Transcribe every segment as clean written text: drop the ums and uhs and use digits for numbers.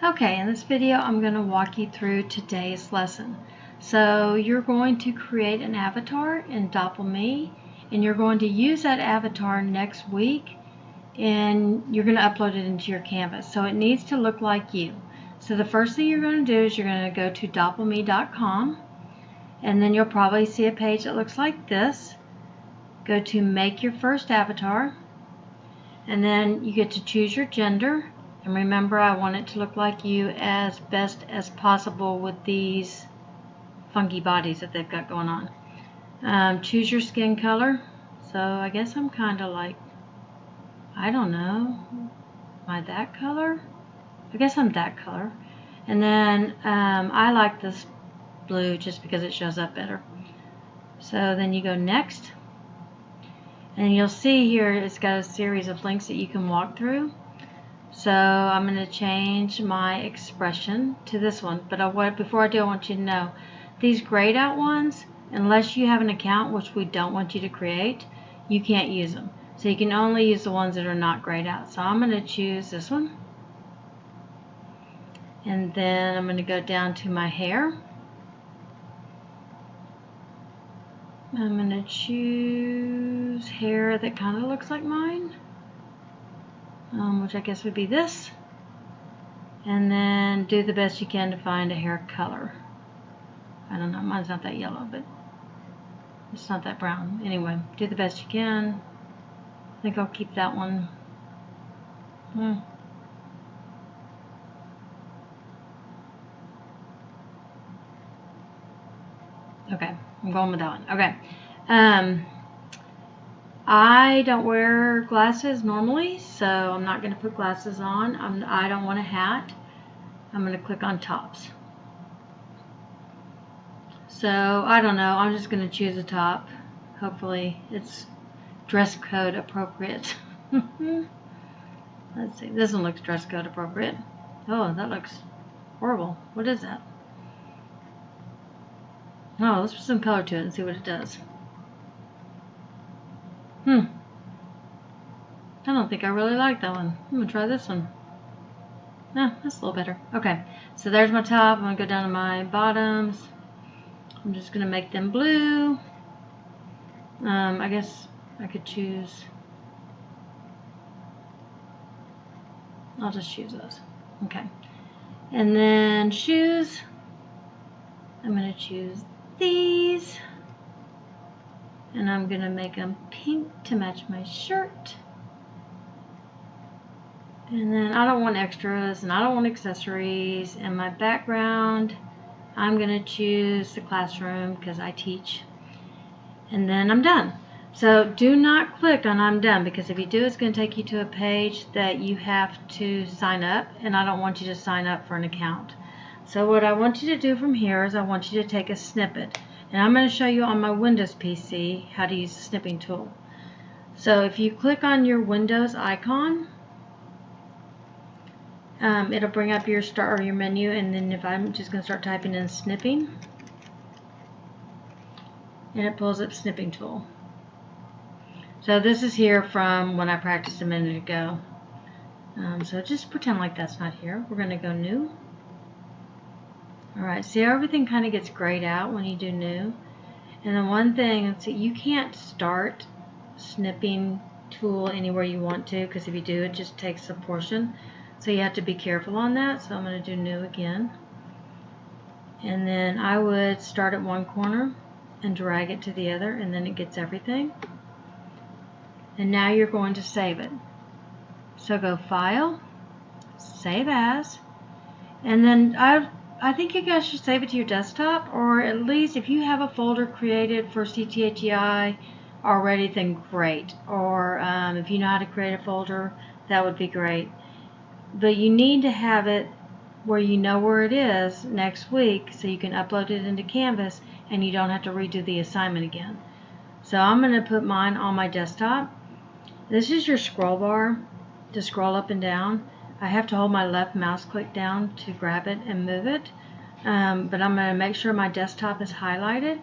Okay, in this video I'm going to walk you through today's lesson. So you're going to create an avatar in DoppelMe, and you're going to use that avatar next week, and you're going to upload it into your Canvas. So it needs to look like you. So the first thing you're going to do is you're going to go to doppelme.com, and then you'll probably see a page that looks like this. Go to make your first avatar, and then you get to choose your gender. And remember, I want it to look like you as best as possible with these funky bodies that they've got going on. Choose your skin color. So I guess I'm kind of like, I don't know, am I that color? I guess I'm that color. And then I like this blue just because it shows up better. So then you go next. And you'll see here it's got a series of links that you can walk through. So I'm going to change my expression to this one. But before I do, I want you to know these grayed out ones, unless you have an account, which we don't want you to create, you can't use them. So you can only use the ones that are not grayed out. So I'm going to choose this one. And then I'm going to go down to my hair. I'm going to choose hair that kind of looks like mine. Which I guess would be this, and then do the best you can to find a hair color. I don't know, mine's not that yellow, but it's not that brown. Anyway, do the best you can. I think I'll keep that one. Okay, I'm going with that one. Okay. I don't wear glasses normally, so I'm not going to put glasses on. I don't want a hat. I'm going to click on tops. So I don't know, I'm just going to choose a top. Hopefully it's dress code appropriate. Let's see, this one looks dress code appropriate. Oh, that looks horrible. What is that? Oh, let's put some color to it and see what it does. I don't think I really like that one. I'm going to try this one. That's a little better. Okay, so there's my top. I'm going to go down to my bottoms. I'm just going to make them blue. I guess I could choose. I'll just choose those. Okay. And then shoes. I'm going to choose these. And I'm going to make them pink to match my shirt. And then I don't want extras and I don't want accessories. And my background, I'm going to choose the classroom because I teach. And then I'm done. So do not click on I'm done, because if you do, it's going to take you to a page that you have to sign up, and I don't want you to sign up for an account. So what I want you to do from here is I want you to take a snippet. And I'm going to show you on my Windows PC how to use the snipping tool. So if you click on your Windows icon, it'll bring up your start or your menu, and then if I'm just going to start typing in snipping, and it pulls up snipping tool. So this is here from when I practiced a minute ago. So just pretend like that's not here. We're going to go new. Alright, see how everything kind of gets grayed out when you do new? And then one thing, see, you can't start snipping tool anywhere you want to, because if you do, it just takes a portion. So you have to be careful on that. So I'm going to do new again. And then I would start at one corner and drag it to the other, and then it gets everything. And now you're going to save it. So go File, Save As, and then I think you guys should save it to your desktop, or at least if you have a folder created for CTHEI already, then great. Or if you know how to create a folder, that would be great. But you need to have it where you know where it is next week, so you can upload it into Canvas and you don't have to redo the assignment again. So I'm going to put mine on my desktop. This is your scroll bar to scroll up and down. I have to hold my left mouse click down to grab it and move it. But I'm going to make sure my desktop is highlighted,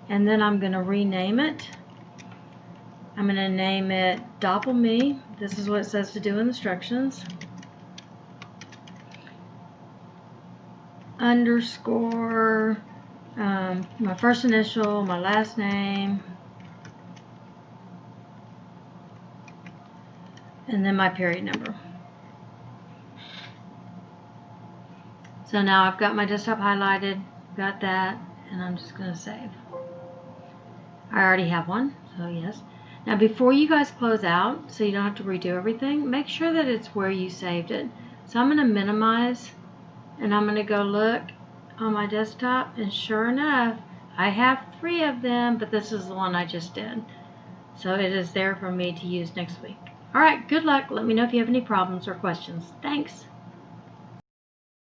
and then I'm going to rename it. I'm going to name it DoppelMe. This is what it says to do in instructions. underscore, my first initial, my last name, and then my period number. So now I've got my desktop highlighted, got that, and I'm just going to save. I already have one, so yes. Now before you guys close out, so you don't have to redo everything, make sure that it's where you saved it. So I'm going to minimize, and I'm going to go look on my desktop, and sure enough, I have 3 of them, but this is the one I just did. So it is there for me to use next week. All right, good luck. Let me know if you have any problems or questions. Thanks.